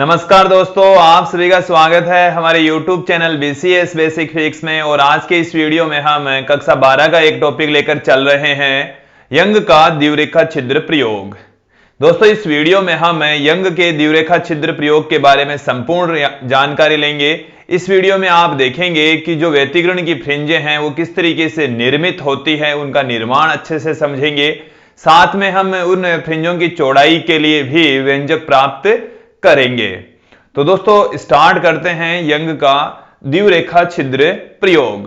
नमस्कार दोस्तों, आप सभी का स्वागत है हमारे YouTube channel BCS basic physics में। और आज के इस वीडियो में हम कक्षा 12 का एक टॉपिक लेकर चल रहे हैं, यंग का द्विरेखा छिद्र प्रयोग। दोस्तों, इस वीडियो में हम यंग के द्विरेखा छिद्र प्रयोग के बारे में संपूर्ण जानकारी लेंगे। इस वीडियो में आप देखेंगे कि जो व्यतिकरण की फ्रिंजें हैं वो किस तरीके से निर्मित होती है, उनका निर्माण अच्छे से समझेंगे। साथ में हम उन फ्रिंजों की चौड़ाई के लिए भी व्यंजक प्राप्त करेंगे। तो दोस्तों, स्टार्ट करते हैं यंग का द्विरेखा छिद्र प्रयोग।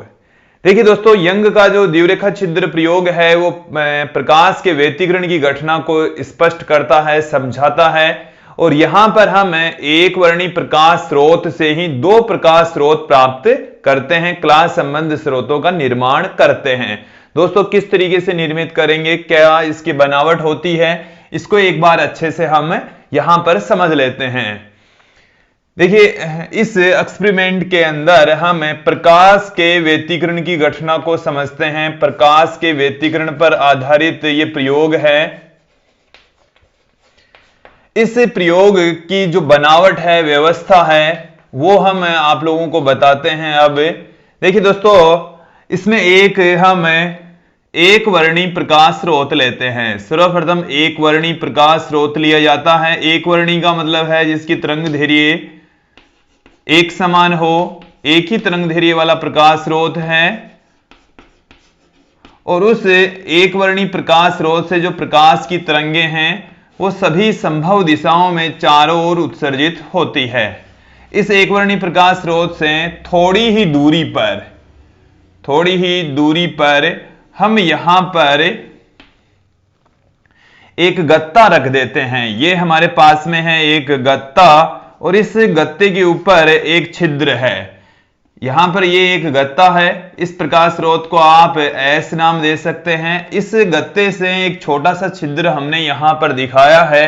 देखिए दोस्तों, यंग का जो द्विरेखा छिद्र प्रयोग है वो प्रकाश के व्यतिकरण की घटना को स्पष्ट करता है, समझाता है। और यहां पर हम एक वर्णी प्रकाश स्रोत से ही दो प्रकाश स्रोत प्राप्त करते हैं, क्लास संबंध स्रोतों का निर्माण करते हैं। दोस्तों, किस तरीके से निर्मित करेंगे, क्या इसकी बनावट होती है, इसको एक बार अच्छे से हम यहां पर समझ लेते हैं। देखिए, इस एक्सपेरिमेंट के अंदर हम प्रकाश के व्यतिकरण की घटना को समझते हैं। प्रकाश के व्यतिकरण पर आधारित ये प्रयोग है। इस प्रयोग की जो बनावट है, व्यवस्था है, वो हम आप लोगों को बताते हैं। अब देखिए दोस्तों, इसमें हम एक वर्णी प्रकाश स्रोत लेते हैं। सर्वप्रथम एक वर्णी प्रकाश स्रोत लिया जाता है। एक वर्णी का मतलब है जिसकी तरंग दैर्घ्य एक समान हो, एक ही तरंग दैर्घ्य वाला प्रकाश स्रोत है। और उस एक वर्णी प्रकाश स्रोत से जो प्रकाश की तरंगें हैं वो सभी संभव दिशाओं में चारों ओर उत्सर्जित होती है। इस एक वर्णी प्रकाश स्रोत से थोड़ी ही दूरी पर हम यहां पर एक गत्ता रख देते हैं। ये हमारे पास में है एक गत्ता, और इस गत्ते के ऊपर एक छिद्र है। यहां पर ये एक गत्ता है। इस प्रकाश स्रोत को आप एस नाम दे सकते हैं। इस गत्ते से एक छोटा सा छिद्र हमने यहां पर दिखाया है।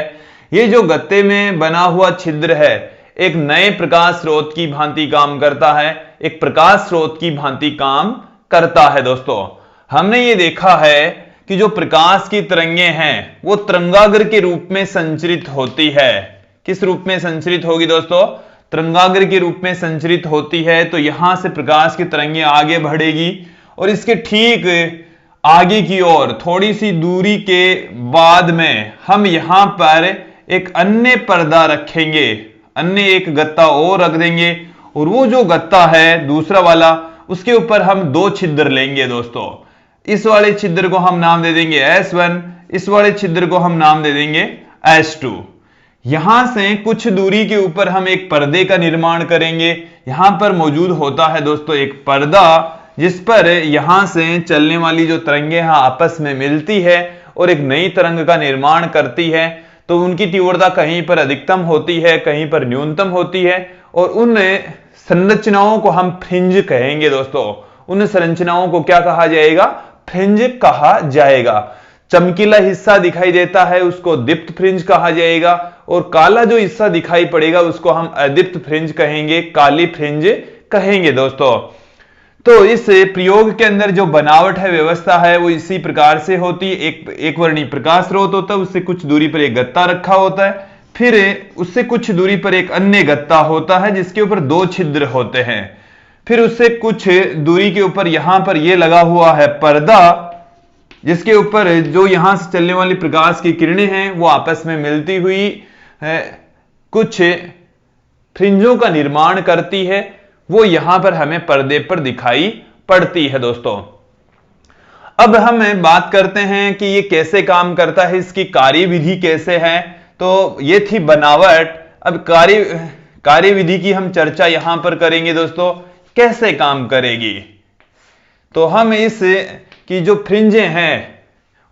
ये जो गत्ते में बना हुआ छिद्र है एक नए प्रकाश स्रोत की भांति काम करता है, एक प्रकाश स्रोत की भांति काम करता है। दोस्तों, हमने ये देखा है कि जो प्रकाश की तरंगें हैं वो तरंगाग्र के रूप में संचरित होती है। किस रूप में संचरित होगी दोस्तों? तरंगाग्र के रूप में संचरित होती है। तो यहां से प्रकाश की तरंगें आगे बढ़ेगी और इसके ठीक आगे की ओर थोड़ी सी दूरी के बाद में हम यहां पर एक अन्य पर्दा रखेंगे, अन्य एक गत्ता और रख देंगे। और वो जो गत्ता है दूसरा वाला, उसके ऊपर हम दो छिद्र लेंगे। दोस्तों, इस वाले छिद्र को हम नाम दे देंगे S1, इस वाले छिद्र को हम नाम दे देंगे S2। यहां से कुछ दूरी के ऊपर हम एक पर्दे का निर्माण करेंगे। यहां पर मौजूद होता है दोस्तों एक पर्दा, जिस पर यहां से चलने वाली जो तरंगें हैं आपस में मिलती है और एक नई तरंग का निर्माण करती है। तो उनकी तीव्रता कहीं पर अधिकतम होती है, कहीं पर न्यूनतम होती है। और उन संरचनाओं को हम फ्रिंज कहेंगे। दोस्तों, उन संरचनाओं को क्या कहा जाएगा? फ्रिंज कहा जाएगा। चमकीला हिस्सा दिखाई देता है उसको दीप्त फ्रिंज कहा जाएगा, और काला जो हिस्सा दिखाई पड़ेगा उसको हम अदीप्त फ्रिंज कहेंगे, काली फ्रिंज कहेंगे। दोस्तों, तो इस प्रयोग के अंदर जो बनावट है, व्यवस्था है, वो इसी प्रकार से होती है। एक वर्णी प्रकाश स्रोत होता है, उससे कुछ दूरी पर एक गत्ता रखा होता है, फिर उससे कुछ दूरी पर एक अन्य गत्ता होता है जिसके ऊपर दो छिद्र होते हैं। फिर उससे कुछ दूरी के ऊपर यहां पर यह लगा हुआ है पर्दा, जिसके ऊपर जो यहां से चलने वाली प्रकाश की किरणें हैं वो आपस में मिलती हुई कुछ फ्रिंजों का निर्माण करती है। वो यहां पर हमें पर्दे पर दिखाई पड़ती है। दोस्तों, अब हम बात करते हैं कि ये कैसे काम करता है, इसकी कार्यविधि कैसे है। तो ये थी बनावट। अब कार्यविधि की हम चर्चा यहां पर करेंगे। दोस्तों, कैसे काम करेगी, तो हम इस की जो फ्रिंजें हैं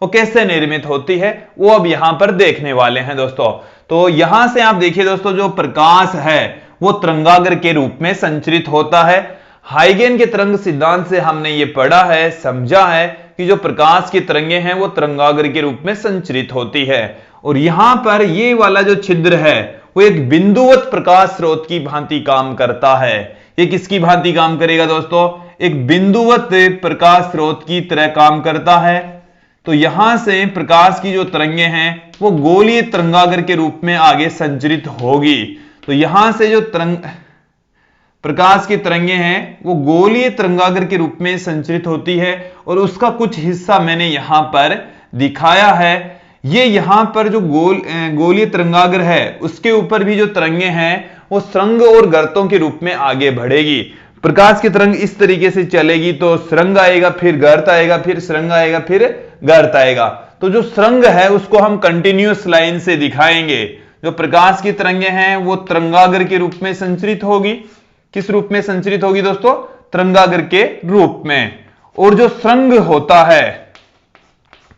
वो कैसे निर्मित होती है वो अब यहां पर देखने वाले हैं। दोस्तों, तो यहां से आप देखिए दोस्तों, जो प्रकाश है वो तरंगाग्र के रूप में संचरित होता है। हाइगेन के तरंग सिद्धांत से हमने ये पढ़ा है, समझा है कि जो प्रकाश की तरंगें हैं वो तरंगाग्र के रूप में संचरित होती है। और यहां पर ये वाला जो छिद्र है वो एक बिंदुवत प्रकाश स्रोत की भांति काम करता है। ये किसकी भांति काम करेगा दोस्तों? एक बिंदुवत प्रकाश स्रोत की तरह काम करता है। तो यहां से प्रकाश की जो तरंगें हैं वो गोलीय तरंगाग्र के रूप में आगे संचरित होगी। तो यहां से जो प्रकाश की तरंगें हैं वो गोलीय तरंगाग्र के रूप में संचरित होती है और उसका कुछ हिस्सा मैंने यहां पर दिखाया है। ये यहां पर जो गोलीय तरंगाग्र है उसके ऊपर भी जो तरंगें हैं वो सुरंग और गर्तों के रूप में आगे बढ़ेगी। प्रकाश की तरंग इस तरीके से चलेगी तो सुरंग आएगा, फिर गर्त आएगा, फिर सुरंग आएगा, फिर गर्त आएगा। तो जो सुरंग है उसको हम कंटिन्यूअस लाइन से दिखाएंगे। जो प्रकाश की तरंगें हैं वो तरंगाग्र के रूप में संचरित होगी। किस रूप में संचरित होगी दोस्तों? तरंगाग्र के रूप में। और जो सुरंग होता है,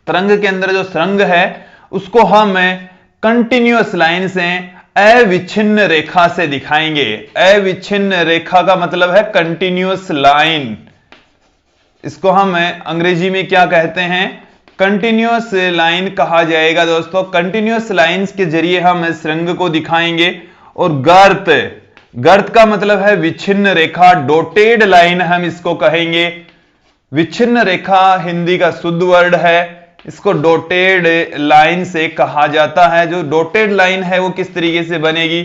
तरंग के अंदर जो सुरंग है उसको हम कंटिन्यूअस लाइन से, अविच्छिन्न रेखा से दिखाएंगे। अविच्छिन्न रेखा का मतलब है कंटिन्यूअस लाइन। इसको हम अंग्रेजी में क्या कहते हैं? कंटिन्यूअस लाइन कहा जाएगा दोस्तों। कंटिन्यूअस लाइंस के जरिए हम सुरंग को दिखाएंगे। और गर्त का मतलब है विच्छिन्न रेखा, डॉटेड लाइन हम इसको कहेंगे। विच्छिन्न रेखा हिंदी का शुद्ध वर्ड है, इसको डॉटेड लाइन से कहा जाता है। जो डॉटेड लाइन है वो किस तरीके से बनेगी?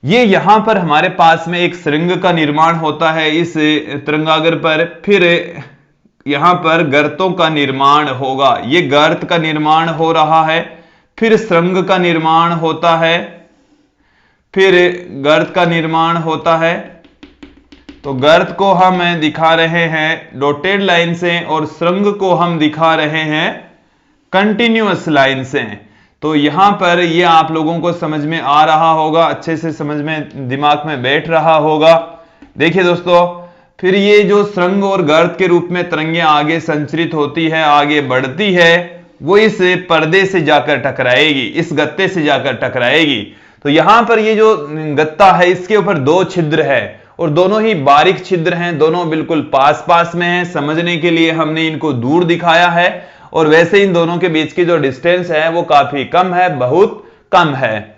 ये यहां पर हमारे पास में एक सुरंग का निर्माण होता है इस तरंगाग्र पर, फिर यहां पर गर्तों का निर्माण होगा। ये गर्त का निर्माण हो रहा है, फिर सुरंग का निर्माण होता है, फिर गर्त का निर्माण होता है। तो गर्त को हम दिखा रहे हैं डॉटेड लाइन से और सुरंग को हम दिखा रहे हैं कंटिन्यूअस लाइन से। तो यहां पर ये आप लोगों को समझ में आ रहा होगा, अच्छे से समझ में दिमाग में बैठ रहा होगा। देखिए दोस्तों, फिर ये जो सुरंग और गर्त के रूप में तरंगें आगे संचरित होती है, आगे बढ़ती है, वो इस पर्दे से जाकर टकराएगी, इस गत्ते से जाकर टकराएगी। तो यहां पर ये जो गत्ता है इसके ऊपर दो छिद्र है और दोनों ही बारीक छिद्र हैं, दोनों बिल्कुल पास पास में हैं। समझने के लिए हमने इनको दूर दिखाया है और वैसे इन दोनों के बीच की जो डिस्टेंस है वो काफी कम है, बहुत कम है।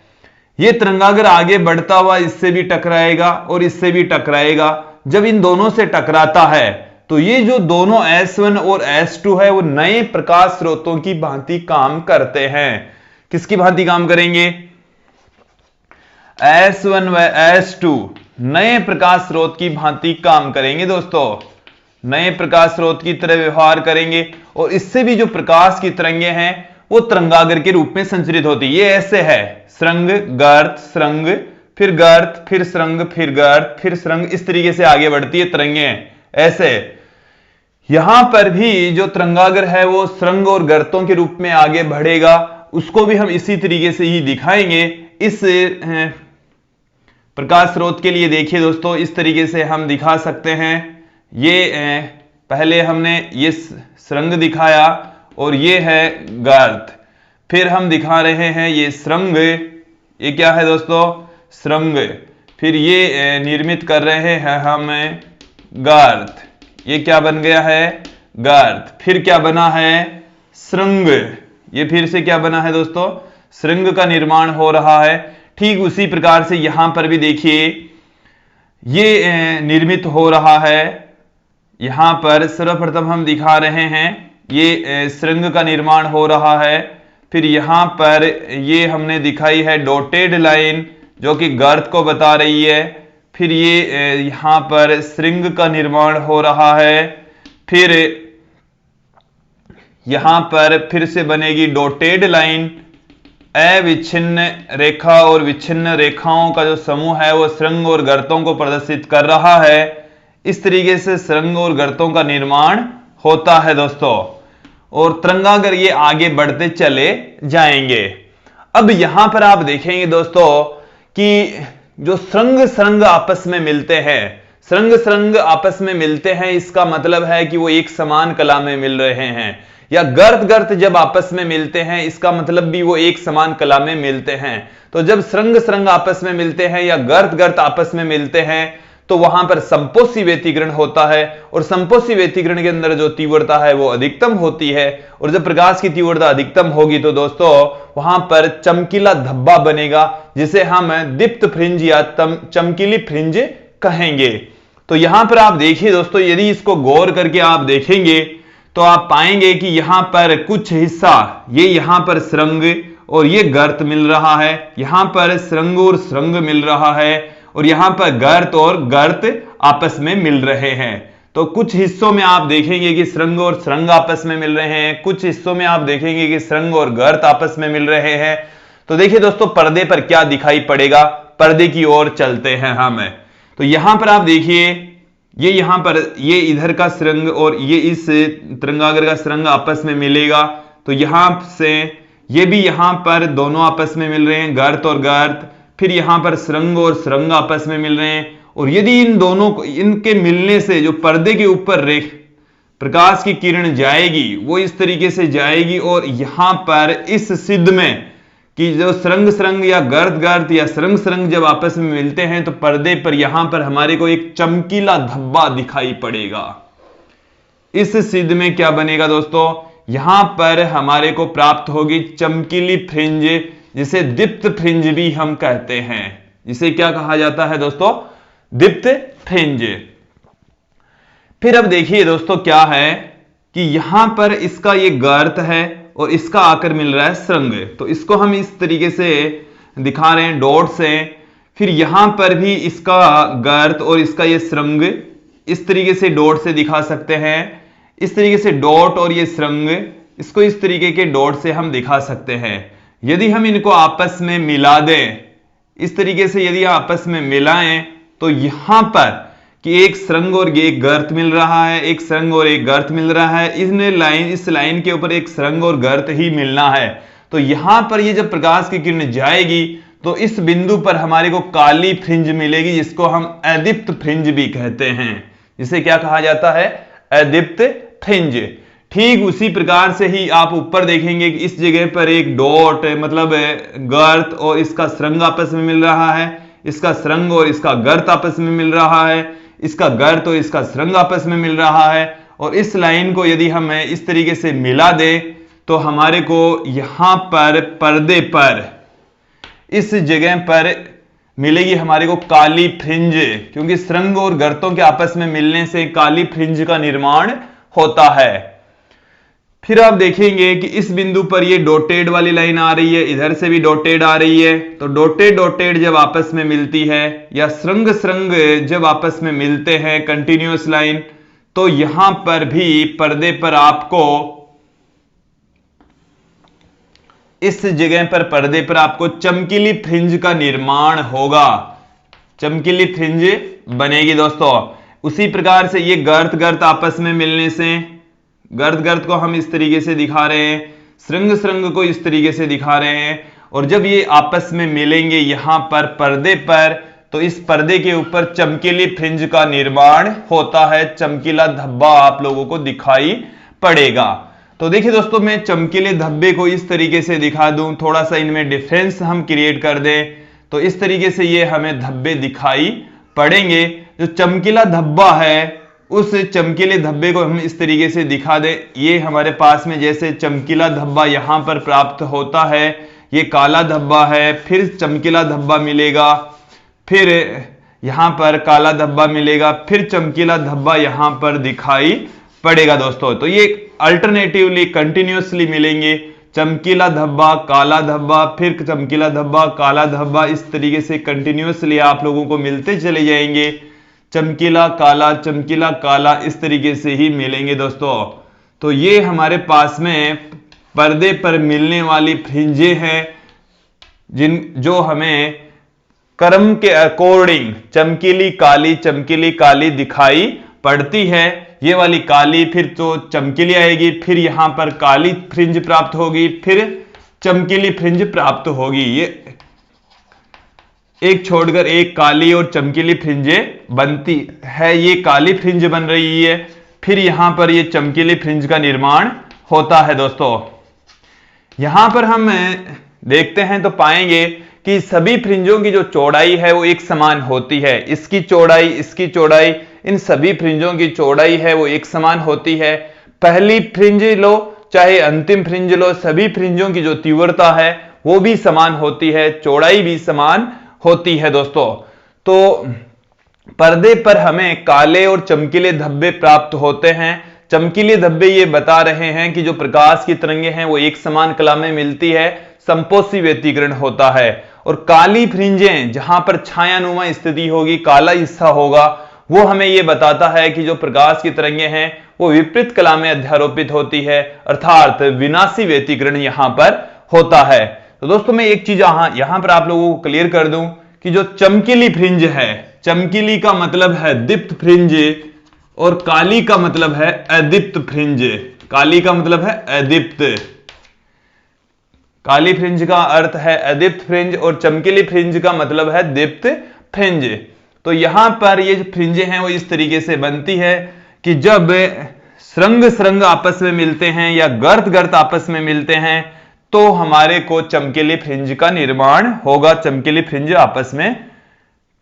ये तरंगाग्र आगे बढ़ता हुआ इससे भी टकराएगा और इससे भी टकराएगा। जब इन दोनों से टकराता है तो ये जो दोनों S1 और S2 है वो नए प्रकाश स्रोतों की भांति काम करते हैं। किसकी भांति काम करेंगे? S1 व S2 नए प्रकाश स्रोत की भांति काम करेंगे दोस्तों, नए प्रकाश स्रोत की तरह व्यवहार करेंगे। और इससे भी जो प्रकाश की तरंगें हैं वो तरंगाग्र के रूप में संचरित होती है। ये ऐसे है, सुरंग, गर्त, सुरंग, फिर गर्त, फिर सुरंग, फिर गर्त, फिर सुरंग, इस तरीके से आगे बढ़ती है तरंगें ऐसे। यहां पर भी जो तरंगाग्र है वो सुरंग और गर्तों के रूप में आगे बढ़ेगा, उसको भी हम इसी तरीके से ही दिखाएंगे। इस प्रकाश स्रोत के लिए देखिए दोस्तों, इस तरीके से हम दिखा सकते हैं। ये पहले हमने ये सुरंग दिखाया और ये है गर्त, फिर हम दिखा रहे हैं ये सुरंग, ये क्या है दोस्तों? सुरंग। फिर ये निर्मित कर रहे हैं हम गर्त, ये क्या बन गया है? गर्त। फिर क्या बना है? सुरंग। ये फिर से क्या बना है दोस्तों? सुरंग का निर्माण हो रहा है। ठीक उसी प्रकार से यहां पर भी देखिए ये निर्मित हो रहा है। यहां पर सर्वप्रथम हम दिखा रहे हैं ये सुरंग का निर्माण हो रहा है। फिर यहां पर ये हमने दिखाई है डॉटेड लाइन जो कि गर्त को बता रही है। फिर ये यहां पर सुरंग का निर्माण हो रहा है। फिर यहां पर फिर से बनेगी डॉटेड लाइन। अविच्छिन्न रेखा और विच्छिन्न रेखाओं का जो समूह है वो सुरंग और गर्तों को प्रदर्शित कर रहा है। इस तरीके से सुरंग और गर्तों का निर्माण होता है दोस्तों, और तरंगाग्र ये आगे बढ़ते चले जाएंगे। अब यहां पर आप देखेंगे दोस्तों कि जो सुरंग आपस में मिलते हैं, सुरंग आपस में मिलते हैं, इसका मतलब है कि वो एक समान कला में मिल रहे हैं। या गर्त जब आपस में मिलते हैं इसका मतलब भी वो एक समान कला में मिलते हैं। तो जब सुरंग आपस में मिलते हैं या गर्त आपस में मिलते हैं तो वहां पर संपोषी व्यतिकरण होता है, और संपोषी व्यतिकरण के अंदर जो तीव्रता है वो अधिकतम होती है। और जब प्रकाश की तीव्रता अधिकतम होगी तो दोस्तों वहां पर चमकीला धब्बा बनेगा, जिसे हम दीप्त फ्रिंज या चमकीली फ्रिंज कहेंगे। तो यहां पर आप देखिए दोस्तों, यदि इसको गौर करके आप देखेंगे तो आप पाएंगे कि यहां पर कुछ हिस्सा, ये यहां पर सुरंग और ये गर्त मिल रहा है, यहां पर सुरंग और सुरंग मिल रहा है, और यहां पर गर्त और गर्त आपस में मिल रहे हैं। तो कुछ हिस्सों में आप देखेंगे कि सुरंग और सुरंग आपस में मिल रहे हैं, कुछ हिस्सों में आप देखेंगे कि सुरंग और गर्त आपस में मिल रहे हैं। तो देखिए दोस्तों, पर्दे पर क्या दिखाई पड़ेगा, पर्दे की ओर चलते हैं हम। तो यहां पर आप देखिए, ये यहां पर ये इधर का सुरंग और ये इस तरंगाग्र का सुरंग आपस में मिलेगा, तो यहां से ये भी यहां पर दोनों आपस में मिल रहे हैं, गर्त और गर्त। फिर यहां पर सुरंग और सुरंग आपस में मिल रहे हैं, और यदि इन दोनों को, इनके मिलने से जो पर्दे के ऊपर प्रकाश की किरण जाएगी वो इस तरीके से जाएगी, और यहां पर इस सिद्ध में कि जो सुरंग सुरंग या गर्त गर्त या सुरंग सुरंग जब आपस में मिलते हैं तो पर्दे पर यहां पर हमारे को एक चमकीला धब्बा दिखाई पड़ेगा। इस सिद्ध में क्या बनेगा दोस्तों, यहां पर हमारे को प्राप्त होगी चमकीली फ्रिंज, जिसे दीप्त फ्रिंज भी हम कहते हैं। जिसे क्या कहा जाता है दोस्तों, दीप्त फ्रिंज। फिर अब देखिए दोस्तों क्या है कि यहां पर इसका ये गर्त है और इसका आकर मिल रहा है सुरंग, तो इसको हम इस तरीके से दिखा रहे हैं डॉट से। फिर यहां पर भी इसका गर्त और इसका ये सुरंग इस तरीके से डॉट से दिखा सकते हैं। इस तरीके से डॉट और ये सुरंग, इसको इस तरीके के डॉट से हम दिखा सकते हैं। यदि हम इनको आपस में मिला दें, इस तरीके से यदि आपस में मिलाएं, तो यहां पर कि एक सुरंग और एक गर्त मिल रहा है, एक सुरंग और एक गर्त मिल रहा है, इस लाइन के ऊपर एक सुरंग और गर्त ही मिलना है। तो यहां पर ये जब प्रकाश की किरण जाएगी तो इस बिंदु पर हमारे को काली फ्रिंज मिलेगी, जिसको हम अदीप्त फ्रिंज भी कहते हैं। जिसे क्या कहा जाता है, अदीप्त फ्रिंज। ठीक उसी प्रकार से ही आप ऊपर देखेंगे कि इस जगह पर एक डॉट मतलब गर्त और इसका सुरंग आपस में मिल रहा है, इसका सुरंग और इसका गर्त आपस में मिल रहा है, इसका गर्त और इसका सुरंग आपस में मिल रहा है। और इस लाइन को यदि हम इस तरीके से मिला दे तो हमारे को यहां पर पर्दे पर इस जगह पर मिलेगी हमारे को काली फ्रिंज, क्योंकि सुरंग और गर्तों के आपस में मिलने से काली फ्रिंज का निर्माण होता है। फिर आप देखेंगे कि इस बिंदु पर ये डॉटेड वाली लाइन आ रही है, इधर से भी डॉटेड आ रही है। तो डॉटेड डॉटेड जब आपस में मिलती है या सुरंग सुरंग जब आपस में मिलते हैं कंटिन्यूअस लाइन, तो यहां पर भी पर्दे पर आपको इस जगह पर पर्दे पर आपको चमकीली फ्रिंज का निर्माण होगा, चमकीली फ्रिंज बनेगी दोस्तों। उसी प्रकार से ये गर्त गर्त आपस में मिलने से, गर्त गर्त को हम इस तरीके से दिखा रहे हैं, सुरंग सुरंग को इस तरीके से दिखा रहे हैं, और जब ये आपस में मिलेंगे यहां पर पर्दे पर, तो इस पर्दे के ऊपर चमकीली फ्रिंज का निर्माण होता है, चमकीला धब्बा आप लोगों को दिखाई पड़ेगा। तो देखिए दोस्तों, मैं चमकीले धब्बे को इस तरीके से दिखा दूं, थोड़ा सा इनमें डिफरेंस हम क्रिएट कर दें, तो इस तरीके से ये हमें धब्बे दिखाई पड़ेंगे। जो चमकीला धब्बा है उस चमकीले धब्बे को हम इस तरीके से दिखा दें, ये हमारे पास में जैसे चमकीला धब्बा यहां पर प्राप्त होता है, ये काला धब्बा है, फिर चमकीला धब्बा मिलेगा, फिर यहां पर काला धब्बा मिलेगा, फिर चमकीला धब्बा यहां पर दिखाई पड़ेगा दोस्तों। तो ये अल्टरनेटिवली कंटिन्यूअसली मिलेंगे, चमकीला धब्बा काला धब्बा फिर चमकीला धब्बा काला धब्बा, इस तरीके से कंटिन्यूअसली आप लोगों को मिलते चले जाएंगे, चमकीला काला इस तरीके से ही मिलेंगे दोस्तों। तो ये हमारे पास में पर्दे पर मिलने वाली फ्रिंजें हैं जो हमें क्रम के अकॉर्डिंग चमकीली काली दिखाई पड़ती है। ये वाली काली फिर तो चमकीली आएगी, फिर यहां पर काली फ्रिंज प्राप्त होगी, फिर चमकीली फ्रिंज प्राप्त होगी। ये एक छोड़कर एक काली और चमकीली फ्रिंजे बनती है, ये काली फ्रिंज बन रही है, फिर यहां पर ये चमकीली फ्रिंज का निर्माण होता है दोस्तों। यहां पर हम देखते हैं तो पाएंगे कि सभी फ्रिंजों की जो चौड़ाई है वो एक समान होती है, इसकी चौड़ाई इन सभी फ्रिंजों की चौड़ाई है वो एक समान होती है। पहली फ्रिंज लो चाहे अंतिम फ्रिंज लो, सभी फ्रिंजों की जो तीव्रता है वो भी समान होती है, चौड़ाई भी समान होती है दोस्तों। तो पर्दे पर हमें काले और चमकीले धब्बे प्राप्त होते हैं। चमकीले धब्बे ये बता रहे हैं कि जो प्रकाश की तरंगें हैं वो एक समान कला में मिलती है, संपोषी व्यतिकरण होता है। और काली फ्रिंजें जहां पर छायानुमा स्थिति होगी, काला हिस्सा होगा, वो हमें ये बताता है कि जो प्रकाश की तरंगें हैं वो विपरीत कला में अध्यारोपित होती है, अर्थात विनाशी व्यतिकरण यहां पर होता है। तो दोस्तों मैं एक चीज यहां पर आप लोगों को क्लियर कर दूं कि जो चमकीली फ्रिंज है, चमकीली का मतलब है दीप्त फ्रिंज और काली का मतलब है अदीप्त फ्रिंज। काली का मतलब है अदीप्त, काली फ्रिंज का अर्थ है अदीप्त फ्रिंज और चमकीली फ्रिंज का मतलब है दीप्त फ्रिंज। तो यहां पर ये जो फ्रिंजें हैं वो इस तरीके से बनती है कि जब श्रृंग श्रृंग आपस में मिलते हैं या गर्त गर्त आपस में मिलते हैं तो हमारे को चमकीली फ्रिंज का निर्माण होगा, चमकीली फ्रिंज आपस में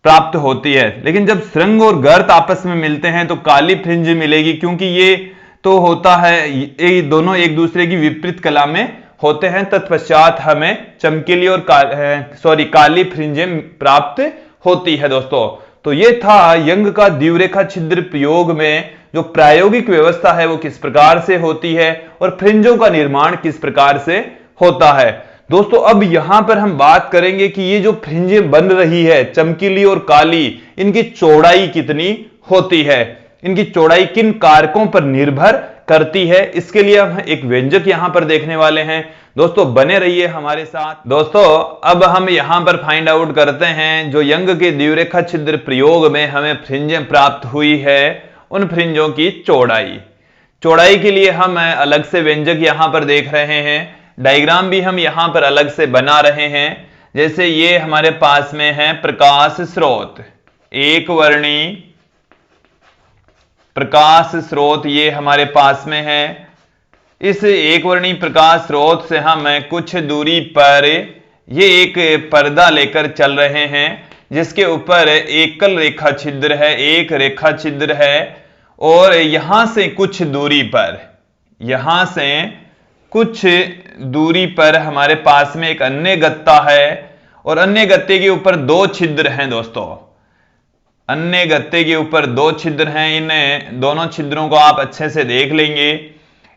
प्राप्त होती है। लेकिन जब श्रृंग और गर्त आपस में मिलते हैं तो काली फ्रिंज मिलेगी, क्योंकि ये तो होता है, ये दोनों एक दूसरे की विपरीत कला में होते हैं। तत्पश्चात हमें चमकीली और काली फ्रिंजें प्राप्त होती है दोस्तों। तो ये था यंग का द्विरेखा छिद्र प्रयोग में जो प्रायोगिक व्यवस्था है वो किस प्रकार से होती है और फ्रिंजों का निर्माण किस प्रकार से होता है। दोस्तों अब यहां पर हम बात करेंगे कि ये जो फ्रिंजें बन रही है चमकीली और काली, इनकी चौड़ाई कितनी होती है, इनकी चौड़ाई किन कारकों पर निर्भर करती है। इसके लिए हम एक व्यंजक यहां पर देखने वाले हैं। दोस्तों बने रहिए हमारे साथ। दोस्तों अब हम यहां पर फाइंड आउट करते हैं जो यंग के द्विरेखा छिद्र प्रयोग में हमें फ्रिंजें प्राप्त हुई है, उन फ्रिंजों की चौड़ाई। चौड़ाई के लिए हम अलग से व्यंजक यहां पर देख रहे हैं, डायग्राम भी हम यहां पर अलग से बना रहे हैं। जैसे ये हमारे पास में है प्रकाश स्रोत, एक वर्णी प्रकाश स्रोत, ये हमारे पास में है। इस एक वर्णी प्रकाश स्रोत से हम कुछ दूरी पर ये एक पर्दा लेकर चल रहे हैं जिसके ऊपर एकल रेखा छिद्र है, एक रेखा छिद्र है। और यहां से कुछ दूरी पर, यहां से कुछ दूरी पर हमारे पास में एक अन्य गत्ता है और अन्य गत्ते के ऊपर दो छिद्र हैं दोस्तों। अन्य गत्ते के ऊपर दो छिद्र हैं, इन दोनों छिद्रों को आप अच्छे से देख लेंगे।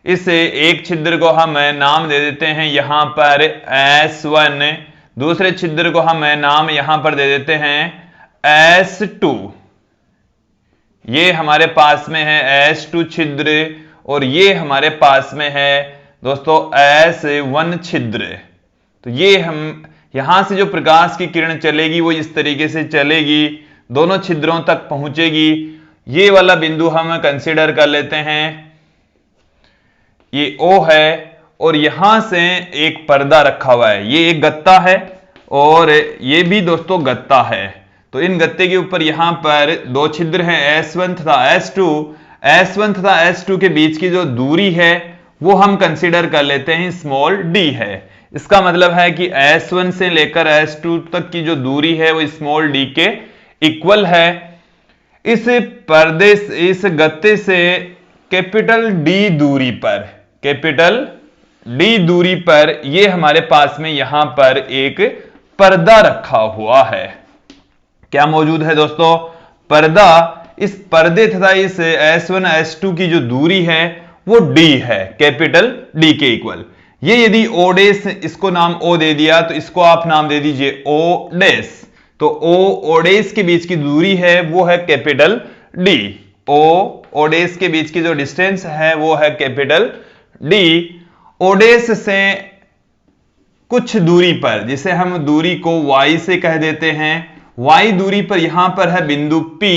इस एक छिद्र को हम नाम दे देते हैं यहां पर S1, दूसरे छिद्र को हम नाम यहां पर दे देते हैं S2। ये हमारे पास में है S2 छिद्र और ये हमारे पास में है दोस्तों S1 छिद्र। तो ये हम यहां से जो प्रकाश की किरण चलेगी वो इस तरीके से चलेगी, दोनों छिद्रों तक पहुंचेगी। ये वाला बिंदु हम कंसीडर कर लेते हैं, ये O है और यहां से एक पर्दा रखा हुआ है, ये एक गत्ता है और ये भी दोस्तों गत्ता है। तो इन गत्ते के ऊपर यहां पर दो छिद्र हैं S1 तथा S2। S1 तथा S2 के बीच की जो दूरी है वो हम कंसीडर कर लेते हैं स्मॉल d है। इसका मतलब है कि S1 से लेकर S2 तक की जो दूरी है वो स्मॉल d के इक्वल है। इस पर्दे, इस गत्ते से कैपिटल D दूरी पर, कैपिटल D दूरी पर ये हमारे पास में यहां पर एक पर्दा रखा हुआ है। क्या मौजूद है दोस्तों? पर्दा। इस पर्दे तथा इस S1 S2 की जो दूरी है वो D है, कैपिटल D के इक्वल। ये यदि O डैश, इसको नाम O दे दिया तो इसको आप नाम दे दीजिए O डैश। तो O डैश के बीच की दूरी है वो है कैपिटल D। O डैश के बीच की जो डिस्टेंस है वो है कैपिटल D। O डैश से कुछ दूरी पर, जिसे हम दूरी को Y से कह देते हैं, Y दूरी पर यहां पर है बिंदु P,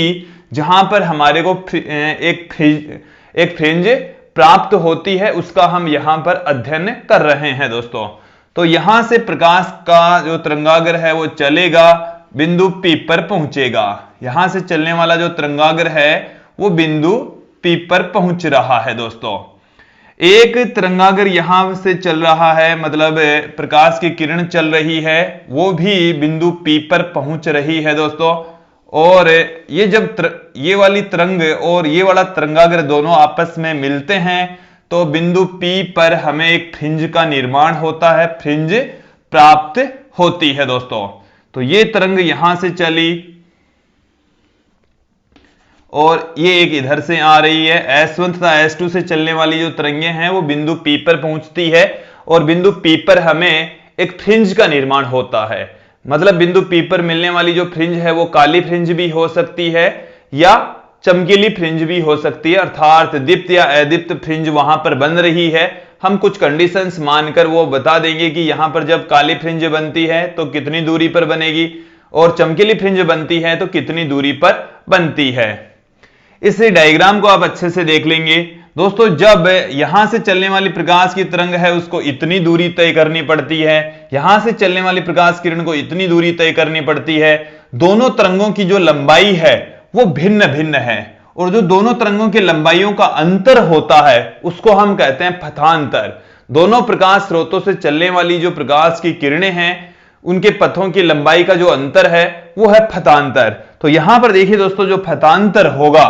जहां पर हमारे को एक फ्रिंज प्राप्त होती है, उसका हम यहां पर अध्ययन कर रहे हैं दोस्तों। तो यहां से प्रकाश का जो तरंगाग्र है वो चलेगा, बिंदु P पर पहुंचेगा। यहां से चलने वाला जो तरंगाग्र है वो बिंदु P पर पहुंच रहा है दोस्तों। एक तरंगाग्र यहां से चल रहा है, मतलब प्रकाश की किरण चल रही है, वो भी बिंदु P पर पहुंच रही है दोस्तों। और ये जब ये वाली तरंग और ये वाला तरंगाग्र दोनों आपस में मिलते हैं तो बिंदु P पर हमें एक फ्रिंज का निर्माण होता है, फ्रिंज प्राप्त होती है दोस्तों। तो ये तरंग यहां से चली और ये एक इधर से आ रही है। S1 तथा S2 से चलने वाली जो तरंगें हैं वो बिंदु P पर पहुंचती है और बिंदु P पर हमें एक फ्रिंज का निर्माण होता है। मतलब बिंदु P पर मिलने वाली जो फ्रिंज है वो काली फ्रिंज भी हो सकती है या चमकीली फ्रिंज भी हो सकती है, अर्थात दीप्त या अदीप्त फ्रिंज वहां पर बन रही है। हम कुछ कंडीशंस मानकर वो बता देंगे कि यहां पर जब काली फ्रिंज बनती है तो कितनी दूरी पर बनेगी और चमकीली फ्रिंज बनती है तो कितनी दूरी पर बनती है। इस डायग्राम को आप अच्छे से देख लेंगे दोस्तों। जब यहां से चलने वाली प्रकाश की तरंग है उसको इतनी दूरी तय करनी पड़ती है, यहां से चलने वाली प्रकाश किरण को इतनी दूरी तय करनी पड़ती है। दोनों तरंगों की जो लंबाई है वो भिन्न भिन्न है और जो दोनों तरंगों की लंबाइयों का अंतर होता है उसको हम कहते हैं पथांतर। दोनों प्रकाश स्रोतों से चलने वाली जो प्रकाश की किरणें हैं उनके पथों की लंबाई का जो अंतर है वो है पथांतर। तो यहां पर देखिए दोस्तों, जो पथांतर होगा,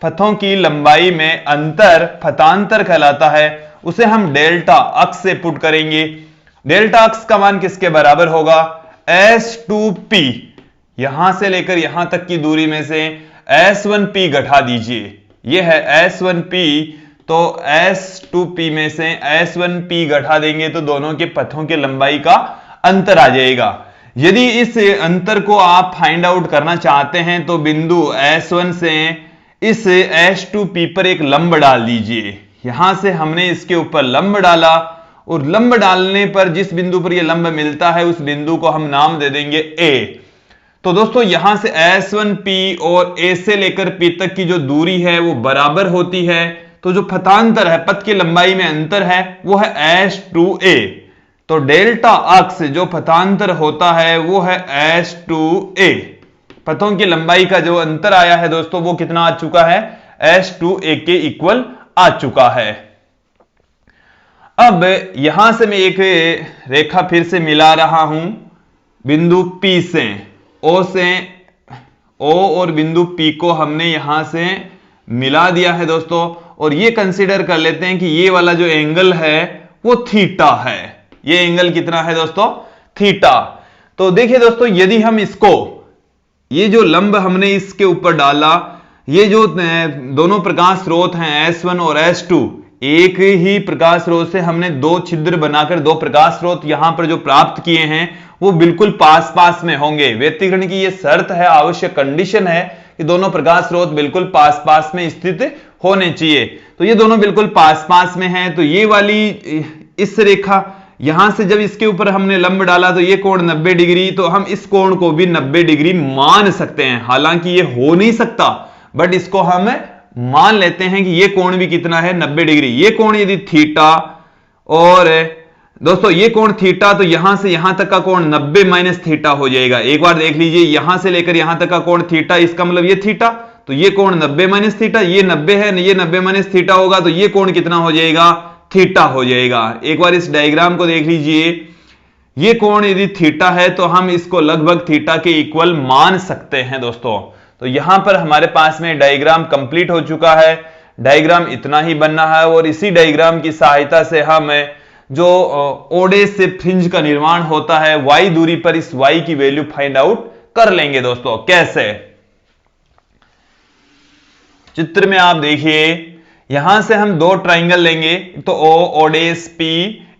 पथों की लंबाई में अंतर पथांतर कहलाता है। उसे हम डेल्टा अक्स से पुट करेंगे। डेल्टा अक्स का मान किसके बराबर होगा? S2P। यहां से लेकर यहां तक की दूरी में से S1P घटा दीजिए, यह है S1P, तो S2P में से S1P घटा देंगे तो दोनों के पथों की लंबाई का अंतर आ जाएगा। यदि इस अंतर को आप फाइंड आउट करना चाहते हैं तो बिंदु S1 से इस S2P पर एक लंब डाल दीजिए। यहां से हमने इसके ऊपर लंब डाला और लंब डालने पर जिस बिंदु पर यह लंब मिलता है उस बिंदु को हम नाम दे देंगे A। तो दोस्तों यहां से S1P और A से लेकर P तक की जो दूरी है वो बराबर होती है, तो जो पथांतर है, पथ की लंबाई में अंतर है, वो है S2A। तो डेल्टा अक्स जो पथांतर होता है वो है S2A। पथों की लंबाई का जो अंतर आया है दोस्तों वो कितना आ चुका है? S2A के इक्वल आ चुका है। अब यहां से मैं एक रेखा फिर से मिला रहा हूं बिंदु P से, O और बिंदु P को हमने यहां से मिला दिया है दोस्तों। और ये कंसीडर कर लेते हैं कि ये वाला जो एंगल है वो थीटा है। ये एंगल कितना है दोस्तों? थीटा। तो देखिए दोस्तों, यदि हम इसको, ये जो लंब हमने इसके ऊपर डाला, ये जो दोनों प्रकाश स्रोत हैं S1 और S2, एक ही प्रकाश स्रोत से हमने दो छिद्र बनाकर दो प्रकाश स्रोत यहां पर जो प्राप्त किए हैं वो बिल्कुल पास पास में होंगे। व्यतिकरण की ये शर्त है, आवश्यक कंडीशन है कि दोनों प्रकाश स्रोत बिल्कुल पास पास में स्थित होने चाहिए। तो ये दोनों बिल्कुल पास पास में हैं। तो ये वाली इस रेखा, यहां से जब इसके ऊपर हमने लंब डाला तो ये कोण 90 डिग्री, तो हम इस कोण को भी 90 डिग्री मान सकते हैं। हालांकि ये हो नहीं सकता बट इसको हम मान लेते हैं कि ये कोण भी कितना है? 90 डिग्री। ये कोण यदि थीटा, और दोस्तों ये कोण थीटा, तो यहां से यहां तक का कोण 90 माइनस थीटा हो जाएगा। एक बार देख लीजिए, यहां से लेकर यहां तक का कोण थीटा, इसका मतलब ये थीटा, तो ये कोण 90 माइनस थीटा, ये 90 है, ये 90 माइनस थीटा होगा, तो ये कोण कितना हो जाएगा? थीटा हो जाएगा। एक बार इस डायग्राम को देख लीजिए, ये कोण यदि थीटा है तो हम इसको लगभग थीटा के इक्वल मान सकते हैं दोस्तों। तो यहां पर हमारे पास में डायग्राम कंप्लीट हो चुका है। डायग्राम इतना ही बनना है और इसी डायग्राम की सहायता से हम जो ओडे से फ्रिंज का निर्माण होता है y दूरी पर, इस y की वैल्यू फाइंड आउट कर लेंगे दोस्तों। कैसे? चित्र में आप देखिए, यहां से हम दो ट्राइंगल लेंगे, तो O, ओडेस P।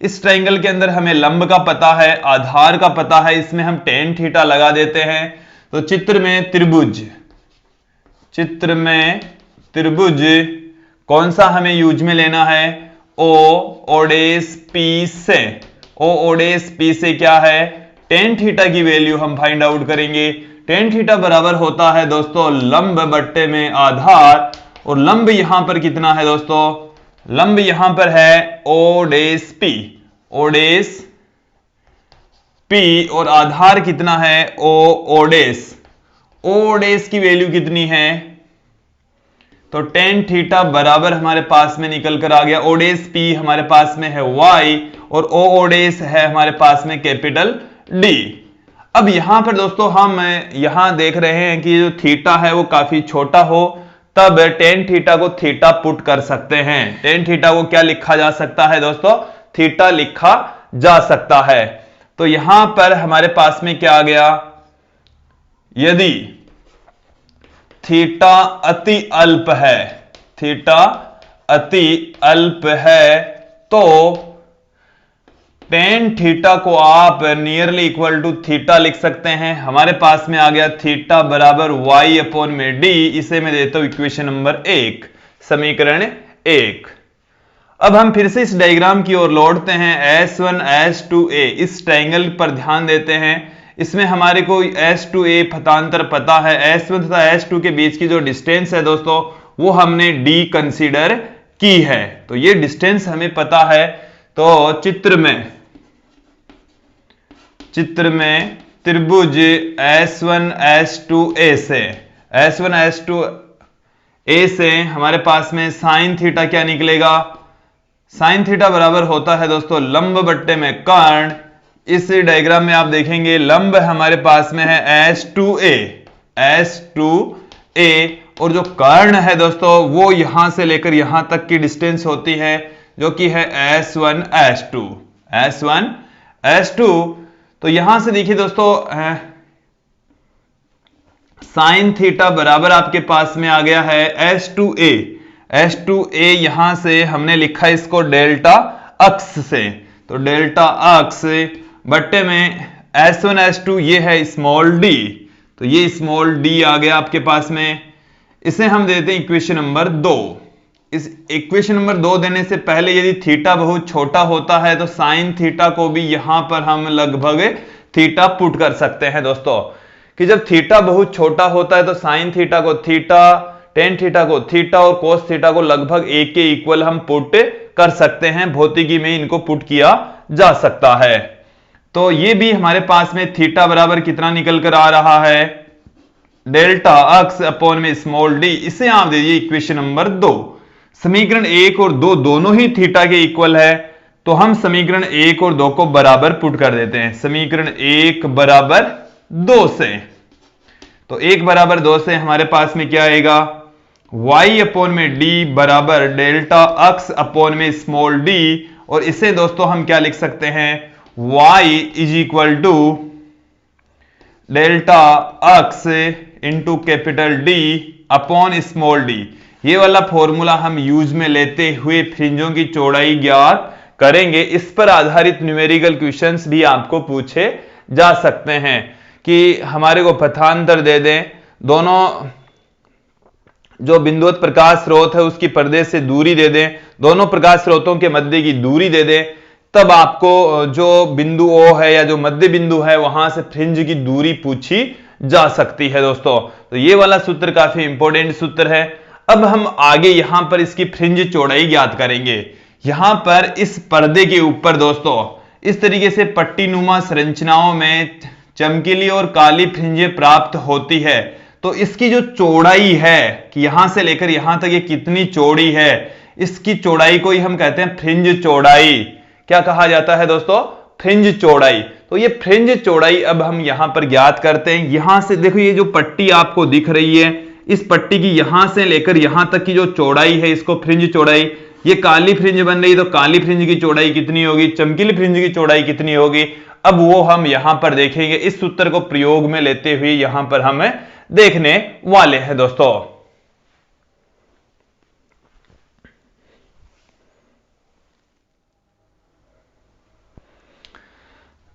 इस ट्राइंगल के अंदर हमें लंब का पता है, आधार का पता है, इसमें हम tan थीटा लगा देते हैं। तो चित्र में त्रिभुज कौन सा हमें यूज में लेना है? O, ओडेस P से, O, ओडेस P से क्या है? tan थीटा की वैल्यू हम फाइंड आउट करेंगे। tan थीटा बराबर होता है दोस्तों लंब बट्टे में आधार, और लंब यहां पर कितना है दोस्तों? लंब यहां पर है ओडेस P, ओडेस P, और आधार कितना है? O, ओडेस। ओडेस की वैल्यू कितनी है? तो tan थीटा बराबर हमारे पास में निकल कर आ गया, ओडेस P हमारे पास में है y और O, ओडेस है हमारे पास में कैपिटल D। अब यहां पर दोस्तों हम यहां देख रहे हैं कि जो थीटा है वो काफी छोटा हो, तब tan थीटा को थीटा पुट कर सकते हैं। tan थीटा को क्या लिखा जा सकता है दोस्तों? थीटा लिखा जा सकता है। तो यहां पर हमारे पास में क्या आ गया? यदि थीटा अति अल्प है, थीटा अति अल्प है तो टेन थीटा को आप नियरली इक्वल टू थीटा लिख सकते हैं। हमारे पास में आ गया थीटा बराबर y अपॉन में डी। इसे मैं देता हूं इक्वेशन नंबर 1, समीकरण 1। अब हम फिर से इस डायग्राम की ओर लौटते हैं। S1 S2a इस ट्रायंगल पर ध्यान देते हैं। इसमें हमारे को S2a पथांतर पता है। S1 तथा S2 के बीच की जो डिस्टेंस है दोस्तों वो हमने d कंसीडर की है। तो ये डिस्टेंस हमें पता है। तो चित्र में त्रिभुज S1 S2a से हमारे पास में साइन थीटा क्या निकलेगा? साइन थीटा बराबर होता है दोस्तों लंब बट्टे में कर्ण। इस डायग्राम में आप देखेंगे लंब हमारे पास में है S2a और जो कर्ण है दोस्तों वो यहां से लेकर यहां तक की डिस्टेंस होती है जो कि है S1 S2। तो यहां से देखिए दोस्तों साइन थीटा बराबर आपके पास में आ गया है S2a यहां से हमने लिखा इसको डेल्टा अक्ष से। तो डेल्टा अक्ष बट्टे में S1 S2 ये है स्मॉल d। तो ये स्मॉल d आ गया आपके पास में। इसे हम देते हैं इक्वेशन नंबर 2। इस इक्वेशन नंबर 2 देने से पहले यदि थीटा बहुत छोटा होता है तो साइन थीटा को भी यहां पर हम लगभग थीटा पुट कर सकते हैं दोस्तों, कि जब थीटा बहुत छोटा होता है तो साइन थीटा को थीटा, टेन थीटा को थीटा और कोस थीटा को लगभग एक के इक्वल हम पुट कर सकते हैं। भौतिकी में इनको पुट किया जा सकता है। तो ये भी हमारे पास में थीटा बराबर कितना निकल कर आ रहा है? डेल्टा अक्स अपॉन में स्मॉल डी। इसे आप दीजिए इक्वेशन नंबर 2। समीकरण 1 और 2 दोनों ही थीटा के इक्वल है। तो हम समीकरण 1 और 2 को बराबर पुट कर देते हैं। समीकरण 1 बराबर 2 से, तो 1 बराबर 2 से हमारे पास में क्या आएगा? y अपॉन में d बराबर डेल्टा अक्स अपॉन में स्मॉल d। और इसे दोस्तों हम क्या लिख सकते हैं? y is equal to delta x into capital D upon small d। ये वाला फॉर्मूला हम यूज में लेते हुए फ्रिंजों की चौड़ाई ज्ञात करेंगे। इस पर आधारित न्यूमेरिकल क्वेश्चंस भी आपको पूछे जा सकते हैं कि हमारे को पथांतर दे दें, दोनों जो बिंदुवत प्रकाश स्रोत है उसकी पर्दे से दूरी दे दें, दोनों प्रकाश स्रोतों के मध्य की दूरी दे दें, तब आपको जो बिंदु O है या जो मध्य बिंदु है वहां से फ्रिंज की दूरी पूछी जा सकती है दोस्तों। तो ये वाला सूत्र काफी इंपॉर्टेंट सूत्र है। अब हम आगे यहां पर इसकी फ्रिंज चौड़ाई ज्ञात करेंगे। यहां पर इस पर्दे के ऊपर दोस्तों इस तरीके से पट्टीनुमा संरचनाओं में चमकीली और काली फ्रिंजें प्राप्त होती है। तो इसकी जो चौड़ाई है कि यहां से लेकर यहां तक ये कितनी चौड़ी है, इसकी चौड़ाई को ही हम कहते हैं फ्रिंज चौड़ाई। क्या कहा जाता है दोस्तों? फ्रिंज चौड़ाई। तो ये फ्रिंज चौड़ाई अब हम यहां पर ज्ञात करते हैं। यहां से देखो ये जो पट्टी आपको दिख रही है, इस पट्टी की यहां से लेकर यहां तक की जो चौड़ाई है इसको फ्रिंज चौड़ाई। ये काली फ्रिंज बन रही, तो काली फ्रिंज की चौड़ाई कितनी होगी, चमकीली फ्रिंज की चौड़ाई कितनी होगी, अब वो हम यहां पर देखेंगे। इस सूत्र को प्रयोग में लेते हुए यहां पर हम देखने वाले हैं दोस्तों।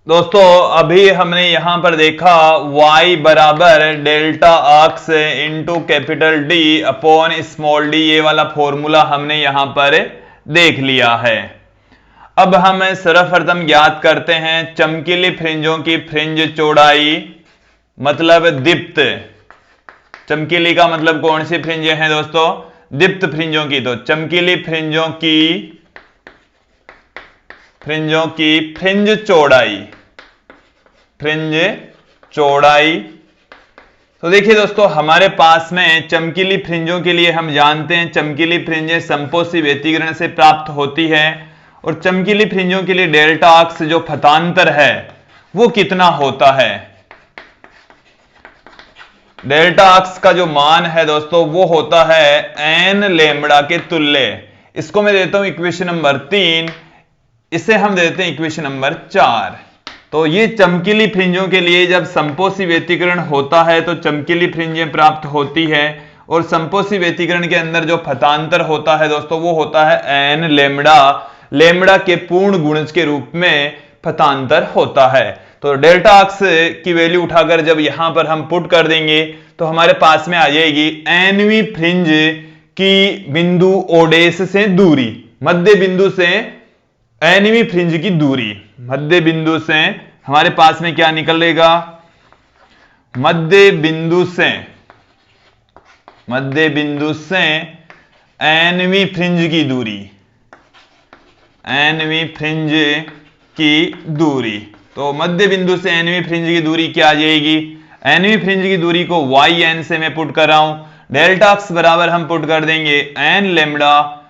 दोस्तों अभी हमने यहां पर देखा y बराबर delta x into capital D upon small d, ये वाला फॉर्मूला हमने यहां पर देख लिया है। अब हम सर्वप्रथम ज्ञात करते हैं चमकीली फ्रिंजों की फ्रिंज चौड़ाई, मतलब दीप्त। चमकीली का मतलब कौन सी फ्रिंजें हैं दोस्तों? दीप्त फ्रिंजों की। तो चमकीली फ्रिंजों की फ्रिंज चौड़ाई। तो देखिए दोस्तों हमारे पास में चमकीली फ्रिंजों के लिए हम जानते हैं चमकीली फ्रिंजें संपोषी व्यतिकरण से प्राप्त होती है। और चमकीली फ्रिंजों के लिए डेल्टा अक्स जो पथांतर है वो कितना होता है? डेल्टा अक्स का जो मान है दोस्तों वो होता है n लैम्ब्डा के तुल्य। इसको मैं देता हूं इक्वेशन नंबर 3, इसे हम देते हैं इक्वेशन नंबर 4। तो ये चमकीली फ्रिंजों के लिए जब संपोषी व्यतिकरण होता है तो चमकीली फ्रिंजें प्राप्त होती है। और संपोषी व्यतिकरण के अंदर जो पथांतर होता है दोस्तों वो होता है n लैम्ब्डा। लैम्ब्डा के पूर्ण गुणज के रूप में पथांतर होता है। तो डेल्टा अक्स की वैल्यू उठाकर जब यहां पर हम पुट कर देंगे तो हमारे पास में आ जाएगी एनवी फ्रिंज की बिंदु ओडेस से दूरी, मध्य बिंदु से एनवी फ्रिंज की दूरी, मध्य बिंदु से हमारे पास में क्या निकलेगा, मध्य बिंदु से एनवी फ्रिंज की दूरी, एनवी फ्रिंज की दूरी। तो मध्य बिंदु से एनवी फ्रिंज की दूरी क्या आ जाएगी, एनवी फ्रिंज की दूरी को वाई एन से मैं पुट कर रहा हूं, डेल्टा एक्स बराबर हम पुट कर देंगे एन लेमडा,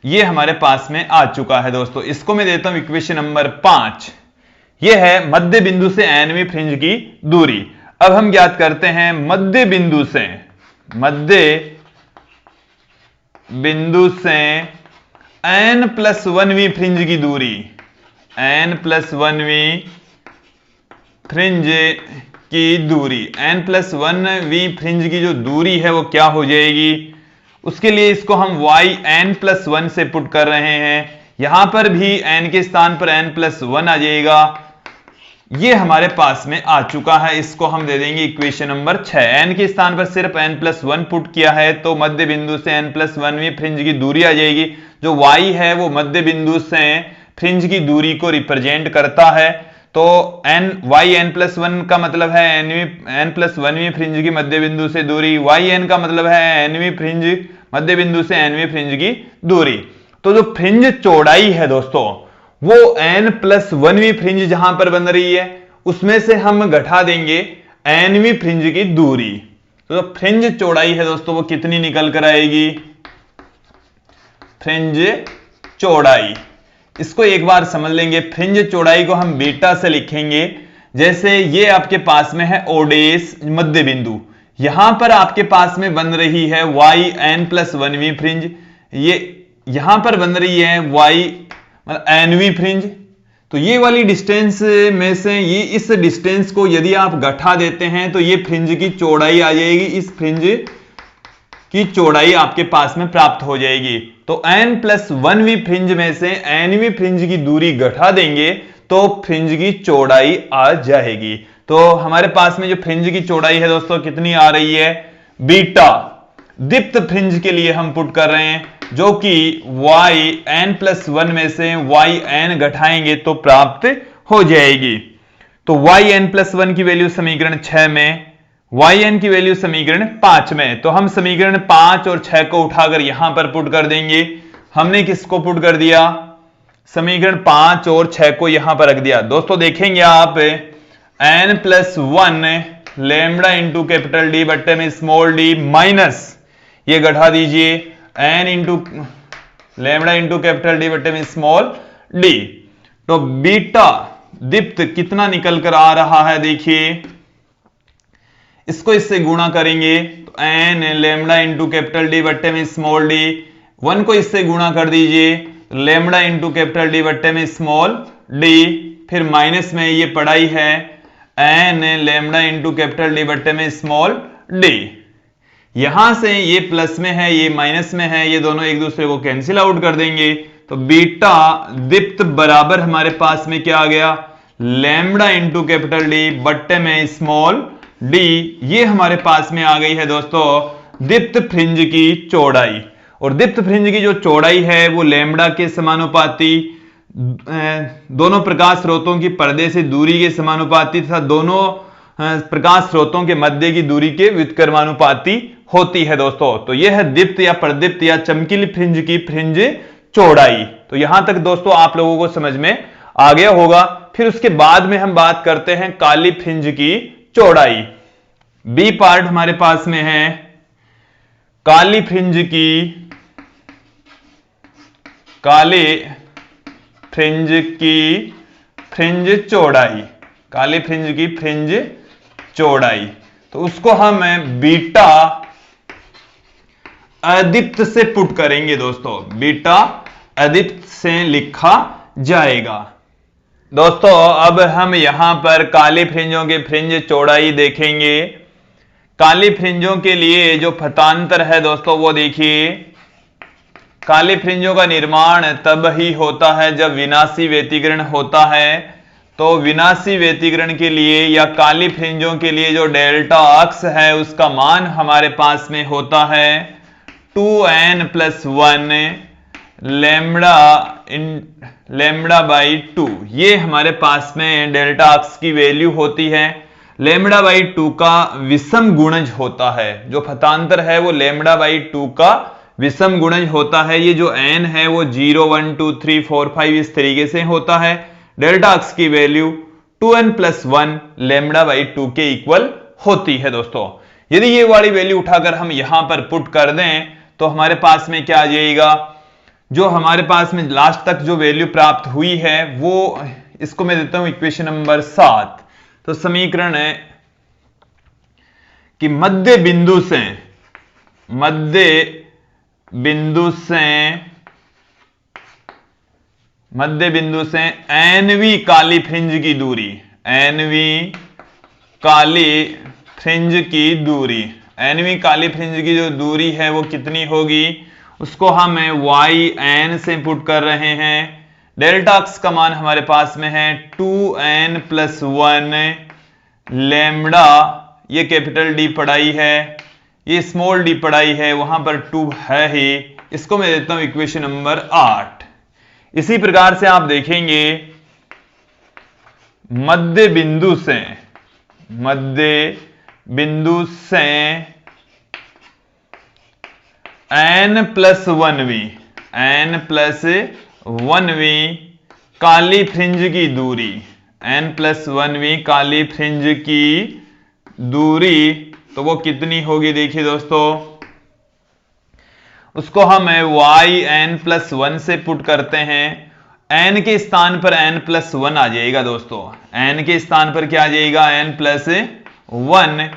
ये हमारे पास में आ चुका है दोस्तों। इसको मैं देता हूं इक्वेशन नंबर 5। ये है मध्य बिंदु से एनवी फ्रिंज की दूरी। अब हम ज्ञात करते हैं मध्य बिंदु से एन प्लस 1वीं फ्रिंज की दूरी, एन प्लस 1वीं फ्रिंज की दूरी, एन प्लस 1वीं फ्रिंज की जो दूरी है वो क्या हो जाएगी, उसके लिए इसको हम वाई एन प्लस 1 से पुट कर रहे हैं। यहां पर भी एन के स्थान पर एन प्लस 1 आ जाएगा, ये हमारे पास में आ चुका है। इसको हम दे देंगे इक्वेशन नंबर 6। एन के स्थान पर सिर्फ एन प्लस 1 पुट किया है तो मध्य बिंदु से एन प्लस 1वीं फ्रिंज की दूरी आ जाएगी। जो वाई है वो मध्य बिंदु से फ्रिंज की दूरी को रिप्रेजेंट करता है। तो एन वाई एन प्लस 1 का मतलब है एन प्लस 1वीं फ्रिंज की मध्य बिंदु से दूरी, वाई एन का मतलब है एनवी फ्रिंज मध्य बिंदु से एनवी फ्रिंज की दूरी। तो जो फ्रिंज चौड़ाई है दोस्तों वो एन प्लस 1वीं फ्रिंज जहां पर बन रही है उसमें से हम घटा देंगे एनवी फ्रिंज की दूरी। तो जो फ्रिंज चौड़ाई है दोस्तों वो कितनी निकल कर आएगी, फ्रिंज चौड़ाई, इसको एक बार समझ लेंगे। फ्रिंज चौड़ाई को हम बीटा से लिखेंगे। जैसे ये आपके पास में है ओडेस मध्य बिंदु, यहां पर आपके पास में बन रही है वाई एन प्लस 1वीं फ्रिंज, ये यहां पर बन रही है वाई एनवी फ्रिंज। तो ये वाली डिस्टेंस में से ये इस डिस्टेंस को यदि आप घटा देते हैं तो ये फ्रिंज की चौड़ाई आ जाएगी, इस फ्रिंज की चौड़ाई आपके पास में प्राप्त हो जाएगी। तो एन प्लस 1वीं फ्रिंज में से एनवी फ्रिंज की दूरी घटा देंगे तो फ्रिंज की चौड़ाई आ जाएगी। तो हमारे पास में जो फ्रिंज की चौड़ाई है दोस्तों कितनी आ रही है, बीटा। दीप्त फ्रिंज के लिए हम पुट कर रहे हैं जो कि वाई एन प्लस 1 में से वाई एन घटाएंगे तो प्राप्त हो जाएगी। तो वाई एन प्लस 1 की वैल्यू समीकरण 6 में, वाई एन की वैल्यू समीकरण 5 में। तो हम समीकरण 5 और 6 को उठाकर यहां पर पुट कर देंगे। हमने किसको पुट कर दिया, समीकरण 5 और 6 को यहां पर रख दिया। दोस्तों देखेंगे आप n plus 1 lambda into capital D बट्टे में स्मॉल डी माइनस ये घटा दीजिए n into lambda into capital D बट्टे में स्मॉल डी। तो बीटा दीप्त कितना निकल कर आ रहा है, देखिए इसको इससे गुणा करेंगे तो n lambda into capital D बट्टे में स्मॉल डी, 1 को इससे गुणा कर दीजिए लेमडा इंटू कैपिटल डी बट्टे में स्मॉल डी, फिर माइनस में ये पढ़ाई है n lambda into capital D बट्टे में स्मॉल डी। यहां से ये प्लस में है ये माइनस में है, ये दोनों एक दूसरे को कैंसिल आउट कर देंगे। तो बीटा दीप्त बराबर हमारे पास में क्या आ गया, लेमडा इंटू कैपिटल डी बट्टे में स्मॉल डी, ये हमारे पास में आ गई है दोस्तों दीप्त फ्रिंज की चौड़ाई। और दीप्त फ्रिंज की जो चौड़ाई है वो लेमडा के समानुपाती, दोनों प्रकाश स्रोतों की पर्दे से दूरी के समानुपाती तथा दोनों प्रकाश स्रोतों के मध्य की दूरी के व्युत्क्रमानुपाती होती है दोस्तों। तो यह है दीप्त या प्रदीप्त या चमकीली फ्रिंज की फ्रिंज चौड़ाई। तो यहां तक दोस्तों आप लोगों को समझ में आ गया होगा। फिर उसके बाद में हम बात करते हैं काली फ्रिंज की चौड़ाई। बी पार्ट हमारे पास में है काली फ्रिंज की, काली फ्रिंज की फ्रिंज चौड़ाई, काली फ्रिंज की फ्रिंज चौड़ाई। तो उसको हम बीटा अदीप्त से पुट करेंगे दोस्तों, बीटा अदीप्त से लिखा जाएगा। दोस्तों अब हम यहां पर काली फ्रिंजों के फ्रिंज चौड़ाई देखेंगे। काली फ्रिंजों के लिए जो पथांतर है दोस्तों वो देखिए, काली फ्रिंजों का निर्माण तब ही होता है जब विनाशी व्यतिकरण होता है। तो विनाशी व्यतिकरण के लिए या काली फ्रिंजों के लिए जो डेल्टा अक्स है उसका मान हमारे पास में होता है 2n+1 लैम्बडा बाई 2। ये हमारे पास में डेल्टा अक्स की वैल्यू होती है। लैम्बडा बाई 2 का विषम गुणज होता है, जो फतांतर है वो लैम्बडा बाई 2 का विषम गुणज होता है। ये जो n है वो 0 1 2 3 4 5 इस तरीके से होता है। डेल्टा अक्स की वैल्यू 2n+1 लैम्बडा बाई 2 के इक्वल होती है। दोस्तों यदि ये वाली वैल्यू उठाकर हम यहां पर पुट कर दें तो हमारे पास में क्या आ जाएगा, जो हमारे पास में लास्ट तक जो वैल्यू प्राप्त हुई है वो, इसको मैं देता हूं इक्वेशन नंबर 7। तो समीकरण है कि मध्य बिंदु से एनवी काली फ्रिंज की जो दूरी है वो कितनी होगी, उसको हम yn से पुट कर रहे हैं। डेल्टा अक्स का मान हमारे पास में है 2n+1 लैम्बडा, ये कैपिटल डी पढ़ाई है, ये स्मॉल डी पढ़ाई है, वहां पर 2 है ही। इसको मैं देता हूं इक्वेशन नंबर 8। इसी प्रकार से आप देखेंगे मध्य बिंदु से n+1v काली फ्रिंज की दूरी, तो वो कितनी होगी देखिए दोस्तों, उसको हम yn+1 से पुट करते हैं। n के स्थान पर n+1 आ जाएगा दोस्तों, n के स्थान पर क्या आ जाएगा, n+1।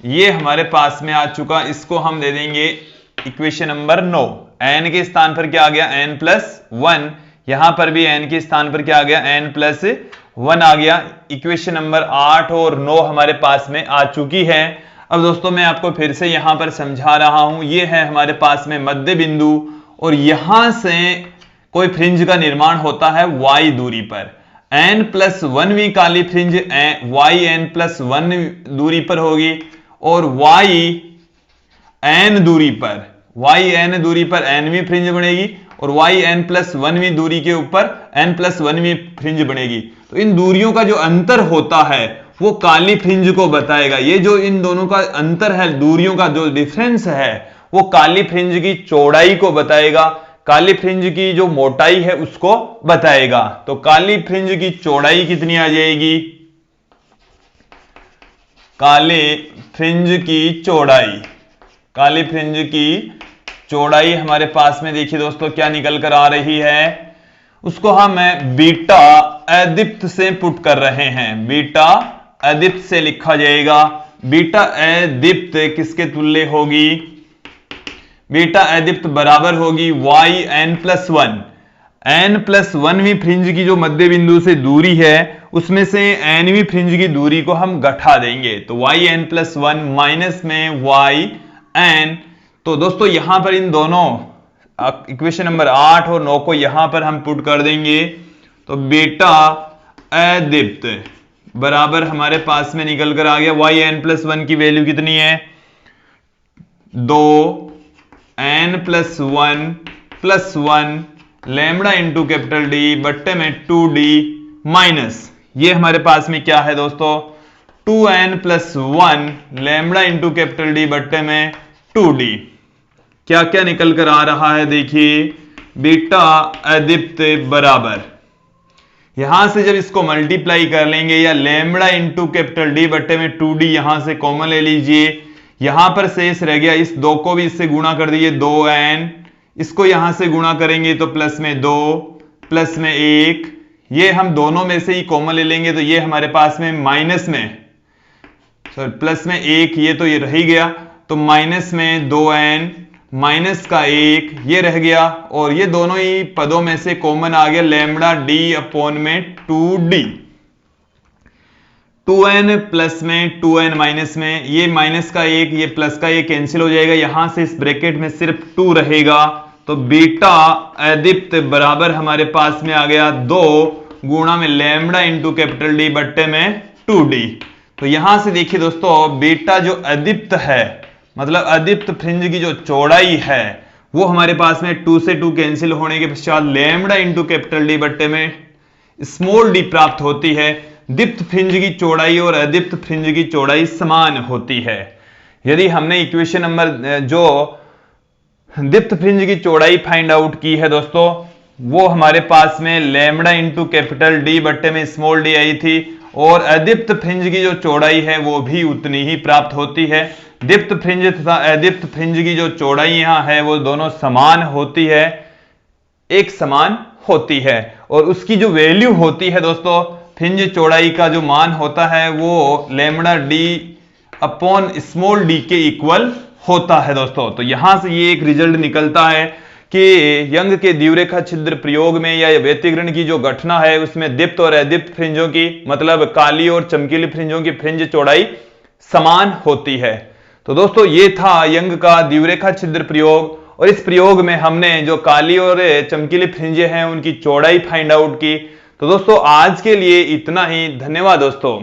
ये हमारे पास में आ चुका, इसको हम दे देंगे इक्वेशन नंबर 9। n के स्थान पर क्या आ गया, n+1। यहां पर भी n के स्थान पर क्या आ गया, n+1 आ गया। इक्वेशन नंबर 8 और 9 हमारे पास में आ चुकी है। अब दोस्तों मैं आपको फिर से यहां पर समझा रहा हूं, ये है हमारे पास में मध्य बिंदु और यहां से कोई फ्रिंज का निर्माण होता है y दूरी पर। n+1वीं काली फ्रिंज yn+1 दूरी पर होगी और yn दूरी पर nवीं फ्रिंज बनेगी और yn+1वीं दूरी के ऊपर n+1वीं फ्रिंज बनेगी। तो इन दूरियों का जो अंतर होता है वो काली फ्रिंज को बताएगा। ये जो इन दोनों का अंतर है, दूरियों का जो डिफरेंस है, वो काली फ्रिंज की चौड़ाई को बताएगा, काली फ्रिंज की जो मोटाई है उसको बताएगा। तो काली फ्रिंज की चौड़ाई कितनी आ जाएगी, काली फ्रिंज की चौड़ाई हमारे पास में देखिए दोस्तों क्या निकल कर आ रही है, उसको हम बीटा अदीप्त से पुट कर रहे हैं। बीटा अदीप्त से लिखा जाएगा, बीटा अदीप्त किसके तुल्य होगी, बीटा अदीप्त बराबर होगी yn+1। n+1वीं फ्रिंज की जो मध्य बिंदु से दूरी है उसमें से nवीं फ्रिंज की दूरी को हम घटा देंगे, तो yn+1 माइनस में yn। तो दोस्तों यहां पर इन दोनों इक्वेशन नंबर 8 और 9 को यहां पर हम पुट कर देंगे, तो बीटा अदीप्त बराबर हमारे पास में निकल कर आ गया, yn+1 की वैल्यू कितनी है, 2n+1+1 lambda into capital D बट्टे में 2d माइनस, ये हमारे पास में क्या है दोस्तों, 2n+1 lambda into capital D बट्टे में 2d। क्या क्या निकल कर आ रहा है देखिए, बीटा अदीप्त बराबर, यहां से जब इसको मल्टीप्लाई कर लेंगे या लैम्बडा इंटू कैपिटल डी बट्टे में 2d यहां से कॉमन ले लीजिए, यहां पर शेष रह गया, इस 2 को भी इससे गुणा कर दीजिए 2n, इसको यहां से गुणा करेंगे तो प्लस में 2 प्लस में 1, ये हम दोनों में से ही कॉमन ले लेंगे तो ये हमारे पास में माइनस में प्लस में 1, ये तो ये रह ही गया, तो माइनस में 2n माइनस का 1 ये रह गया और ये दोनों ही पदों में से कॉमन आ गया लैम्बडा डी अपॉन में 2d। 2n प्लस में 2n माइनस में, ये माइनस का 1 ये प्लस का 1 कैंसिल हो जाएगा, यहां से इस ब्रैकेट में सिर्फ 2 रहेगा, तो बीटा अदीप्त बराबर हमारे पास में आ गया 2 गुणा में लैम्बडा इंटू कैपिटल डी बट्टे में 2d। तो यहां से देखिए दोस्तों, बीटा जो अदीप्त है, मतलब अदीप्त फ्रिंज की जो चौड़ाई है, वो हमारे पास में 2 से 2 कैंसिल होने के पश्चात लैम्बडा इंटू कैपिटल डी बट्टे में स्मॉल डी प्राप्त होती है। दीप्त फ्रिंज की चौड़ाई और अदीप्त फ्रिंज की चौड़ाई समान होती है। यदि हमने इक्वेशन नंबर जो दीप्त फ्रिंज की चौड़ाई फाइंड आउट की है दोस्तों, वो हमारे पास में लैम्बडा इंटू कैपिटल डी बट्टे में स्मॉल डी आई थी, और अदीप्त फ्रिंज की जो चौड़ाई है वो भी उतनी ही प्राप्त होती है। दीप्त फ्रिंज तथा अदीप्त फ्रिंज की जो चौड़ाई यहां है वो दोनों समान होती है, एक समान होती है, और उसकी जो वैल्यू होती है दोस्तों, फ्रिंज चौड़ाई का जो मान होता है वो lambda D upon small D के इक्वल होता है दोस्तों। तो यहां से ये एक रिजल्ट निकलता है कि यंग के द्विरेखा छिद्र प्रयोग में या व्यतिकरण की जो घटना है उसमें दीप्त और अदीप्त फ्रिंजों की, मतलब काली और चमकीली फ्रिंजों की फ्रिंज चौड़ाई समान होती है। तो दोस्तों ये था यंग का द्विरेखा छिद्र प्रयोग, और इस प्रयोग में हमने जो काली और चमकीली फ्रिंजें हैं उनकी चौड़ाई फाइंड आउट की। तो दोस्तों आज के लिए इतना ही, धन्यवाद दोस्तों।